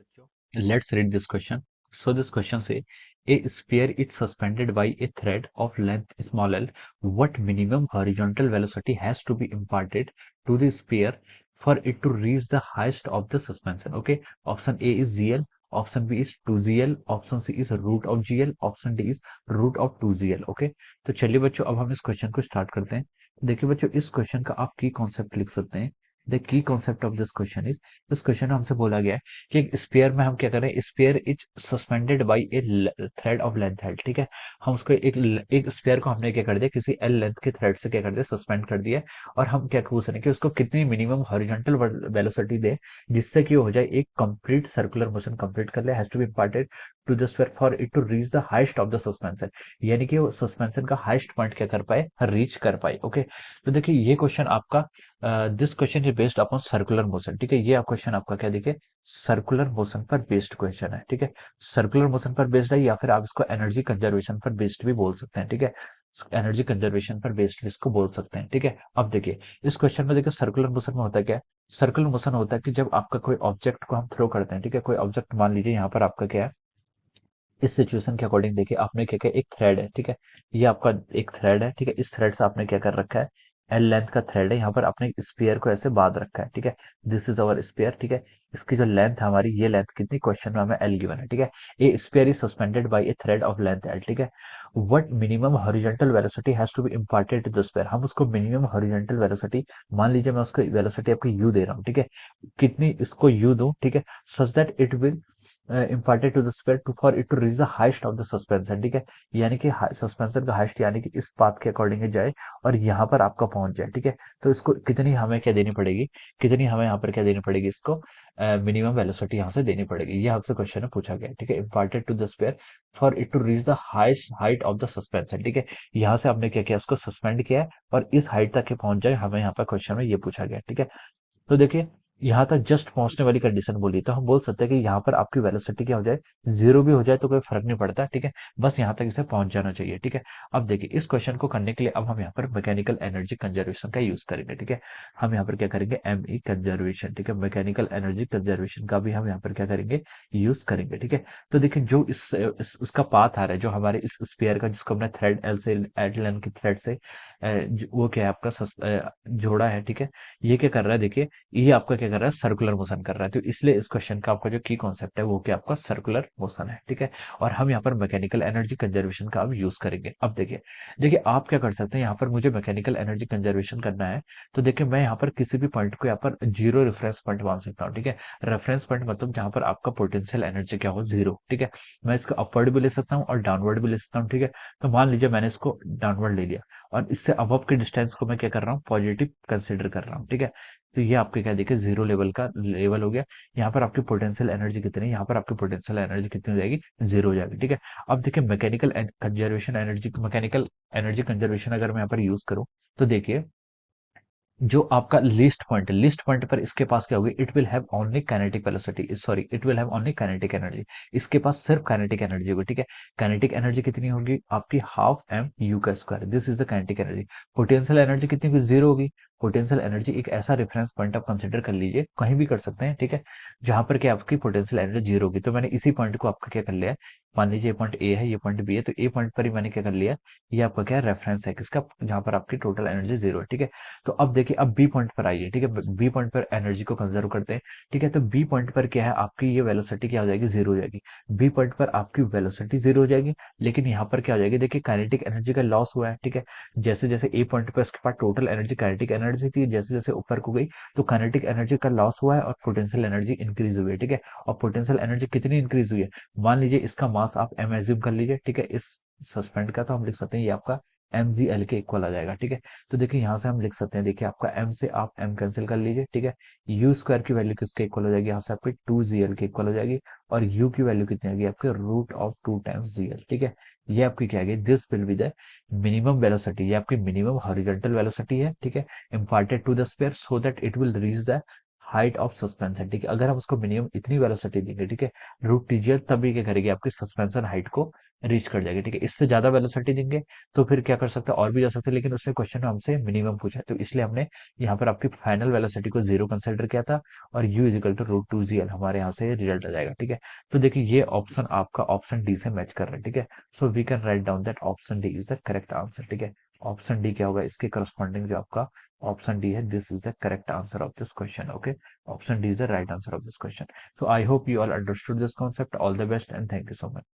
बच्चों, let's read this question. So this question say a sphere is suspended by a thread of length small l. What minimum horizontal velocity has to be imparted to the sphere for it to reach the highest of the suspension? Okay, option A is ZL, option B is 2ZL, option C is root of GL, option D is root of 2ZL. Okay, तो चलिए बच्चों अब हम इस question को start करते हैं। देखिए बच्चों, इस क्वेश्चन का आप की कॉन्सेप्ट लिख सकते हैं। The key concept of this question is, इस क्वेश्चन में हमसे बोला गया है कि एक स्पेयर में हम क्या करें, spare is suspended by a thread of length L. ठीक है, हम उसको एक स्पेयर को हमने क्या कर दिया, किसी एल लेंथ के थ्रेड से क्या कर दिया, सस्पेंड कर दिया। और हम क्या पूछ रहे हैं कि उसको कितनी मिनिमम हॉरिजॉन्टल वेलोसिटी दे जिससे कि हो जाए एक कंप्लीट सर्कुलर मोशन कंप्लीट कर ले, has to be imparted to the sphere for it to reach the highest of the suspension. यानी कि वो सस्पेंशन का हाइस्ट पॉइंट क्या कर पाए, रीच कर पाए। ओके, तो देखिए ये क्वेश्चन आपका, this question is based upon circular motion. ठीक है, ये क्वेश्चन आपका क्या देखिए, सर्कुलर मोशन पर बेस्ड क्वेश्चन है। ठीक है, सर्कुलर मोशन पर बेस्ड है, या फिर आप इसको एनर्जी कंजर्वेशन पर बेस्ड भी बोल सकते हैं। ठीक है, एनर्जी कंजर्वेशन पर बेस्ड भी इसको बोल सकते हैं। ठीक है, अब देखिए इस क्वेश्चन में देखिए सर्कुलर मोशन में होता है क्या है। सर्कुलर मोशन होता है कि जब आपका कोई ऑब्जेक्ट को हम थ्रो करते हैं। ठीक है, कोई ऑब्जेक्ट मान लीजिए यहाँ पर आपका क्या है, इस सिचुएशन के अकॉर्डिंग देखिए आपने क्या किया, एक थ्रेड है। ठीक है, ये आपका एक थ्रेड है। ठीक है, इस थ्रेड से आपने क्या कर रखा है, एल लेंथ का थ्रेड है, यहाँ पर आपने स्पेयर को ऐसे बांध रखा है। ठीक है, दिस इज अवर स्पेयर। ठीक है, इसकी जो लेंथ है हमारी, ये लेंथ कितनी, क्वेश्चन में हमें एल गिवन है। ठीक है, a sphere is suspended by a thread of length L. ठीक है, what minimum horizontal velocity has to be imparted to the sphere. हम उसको मिनिमम हॉरिजॉन्टल वेलोसिटी, मान लीजिए मैं उसको वेलोसिटी आपको यू दे रहा हूँ। ठीक है, कितनी इसको यू दूं, ठीक है, such that it will imparted to the sphere to for it to reach the highest of the suspension. ठीक है, यानी कि सस्पेंशन का हाइस्ट, यानी कि इस पाथ के अकॉर्डिंग जाए और यहाँ पर आपका पहुंच जाए। ठीक है, तो इसको कितनी हमें क्या देनी पड़ेगी, कितनी हमें यहाँ पर क्या देनी पड़ेगी, इसको मिनिमम वेलोसिटी यहाँ से देनी पड़ेगी। ये आपसे क्वेश्चन में पूछा गया है। ठीक है, imparted to the sphere for it to reach the highest height of the suspension. ठीक है, यहाँ से आपने क्या किया, उसको सस्पेंड किया है और इस हाइट तक के पहुंच जाए, हमें यहाँ पर क्वेश्चन में ये पूछा गया है। ठीक है, तो देखिए यहाँ तक जस्ट पहुंचने वाली कंडीशन बोली, तो हम बोल सकते हैं कि यहाँ पर आपकी वेलोसिटी क्या हो जाए, जीरो भी हो जाए तो कोई फर्क नहीं पड़ता। ठीक है, बस यहाँ तक इसे पहुंच जाना चाहिए। ठीक है, अब देखिए इस क्वेश्चन को करने के लिए अब हम यहाँ पर मैकेनिकल एनर्जी कंजर्वेशन का यूज करेंगे। ठीक है, हम यहाँ पर क्या करेंगे, एम ई कंजर्वेशन। ठीक है, मैकेनिकल एनर्जी कंजर्वेशन का भी हम यहाँ पर क्या करेंगे, यूज करेंगे। ठीक है, तो देखिए जो इसका पाथ आ रहा है, जो हमारे इस स्पेयर का, जिसको हमने थ्रेड एल से, एल एन की थ्रेड से वो क्या है आपका जोड़ा है। ठीक है, ये क्या कर रहा है, देखिए ये आपका क्या कर रहा है, सर्कुलर मोशन कर रहा है। तो इसलिए इस क्वेश्चन का आपका जो की कॉन्सेप्ट है वो क्या आपका सर्कुलर मोशन है। ठीक है, और हम यहाँ पर मैकेनिकल एनर्जी कंजर्वेशन का अब यूज करेंगे। अब देखिए, देखिए आप क्या कर सकते हैं, यहाँ पर मुझे मैकेनिकल एनर्जी कंजर्वेशन करना है, तो देखिए मैं यहाँ पर किसी भी पॉइंट को यहाँ पर जीरो रेफरेंस पॉइंट मान सकता हूँ। ठीक है, रेफरेंस पॉइंट मतलब जहाँ पर आपका पोटेंशियल एनर्जी क्या हो, जीरो। ठीक है, मैं इसको अपवर्ड भी ले सकता हूँ और डाउनवर्ड भी ले सकता हूँ। ठीक है, तो मान लीजिए मैंने इसको डाउनवर्ड ले लिया और इससे अबव के डिस्टेंस को मैं क्या कर रहा हूँ, पॉजिटिव कंसिडर कर रहा हूँ। ठीक है, तो ये आपके क्या देखिए जीरो लेवल का लेवल हो गया। यहाँ पर आपकी पोटेंशियल एनर्जी कितनी है, यहाँ पर आपकी पोटेंशियल एनर्जी कितनी हो जाएगी, जीरो हो जाएगी। ठीक है, अब देखिए मैकेनिकल एनर्जी कंजर्वेशन अगर मैं यहाँ पर यूज करूँ, तो देखिए जो आपका लिस्ट पॉइंट है, लिस्ट पॉइंट पर इसके पास क्या होगी, it will have only kinetic velocity, sorry it will have only kinetic energy. इसके पास सिर्फ काइनेटिक एनर्जी होगी। ठीक है, काइनेटिक एनर्जी कितनी होगी आपकी, हाफ एम यू का square, this is the kinetic energy. Potential energy कितनी होगी, जीरो होगी। पोटेंशियल एनर्जी एक ऐसा रेफरेंस पॉइंट आप कंसिडर कर लीजिए, कहीं भी कर सकते हैं। ठीक है, जहां पर क्या आपकी पोटेंशियल एनर्जी जीरो होगी, तो मैंने इसी पॉइंट को आपका क्या कर लिया है, मान लीजिए ये पॉइंट ए है, ये पॉइंट बी है, तो ए पॉइंट पर ही मैंने क्या कर लिया, ये आपका क्या रेफरेंस है किसका, जहां पर आपकी टोटल एनर्जी जीरो है। ठीक है, तो अब देखिए अब बी पॉइंट पर आइए। ठीक है, बी पॉइंट पर एनर्जी को कंजर्व करते हैं। ठीक है, तो बी पॉइंट पर क्या है, आपकी ये वेलोसिटी क्या हो जाएगी, जीरो हो जाएगी। बी पॉइंट पर आपकी वेलोसिटी जीरो हो जाएगी, लेकिन यहाँ पर क्या हो जाएगी, देखिए काइनेटिक एनर्जी का लॉस हुआ है। ठीक है, जैसे जैसे ए पॉइंट पर इसके पास टोटल एनर्जी काइनेटिक एनर्जी थी, जैसे जैसे ऊपर को गई तो काइनेटिक एनर्जी का लॉस हुआ है और पोटेंशियल एनर्जी इंक्रीज हुई है। ठीक है, और पोटेंशियल एनर्जी कितनी इंक्रीज हुई है, मान लीजिए इसका मास आप एम एज्यूम कर लीजिए। ठीक है, इस सस्पेंड का तो हम लिख सकते हैं ये आपका एम जी एल के इक्वल आ जाएगा। ठीक है, तो देखिए यहाँ से हम लिख सकते हैं, देखिए आपका m से आप m कैंसिल कर लीजिए। ठीक है, u स्क्वायर की वैल्यू किसके इक्वल हो जाएगी, यहाँ से आपकी 2gl के इक्वल हो जाएगी, और u की वैल्यू कितनी आएगी आपके रूट ऑफ 2 टाइम्स gl। ठीक है, ये आपकी क्या आएगी, this will be the minimum velocity, ये आपकी मिनिमम हॉरिजॉन्टल वेलोसिटी है। ठीक है, imparted to the sphere so that it will reach the height of suspension. ठीक है, अगर हम उसको मिनिमम इतनी वेलोसिटी देंगे, ठीक है, रूट टीजीएल, तभी क्या करेगी, आपकी सस्पेंशन हाइट को रीच कर जाएगी, ठीक है। इससे ज्यादा वेलोसिटी देंगे तो फिर क्या कर सकते हैं, और भी जा सकते हैं, लेकिन उसने क्वेश्चन में हमसे मिनिमम पूछा है, तो इसलिए हमने यहाँ पर आपकी फाइनल वेलोसिटी को जीरो कंसिडर किया था, और u is equal to root two g l हमारे यहाँ से रिजल्ट आ जाएगा, ठीक है। तो देखिए ये ऑप्शन आपका ऑप्शन डी से मैच कर रहा है, ठीक है। So we can write down that option D is the correct answer, ठीक है। ऑप्शन डी क्या होगा, इसके करस्पॉन्डिंग जो आपका ऑप्शन डी है, this is the correct answer of this question, okay. Option D is the right answer of this question. So I hope you all understood this concept. All the best and thank you so much.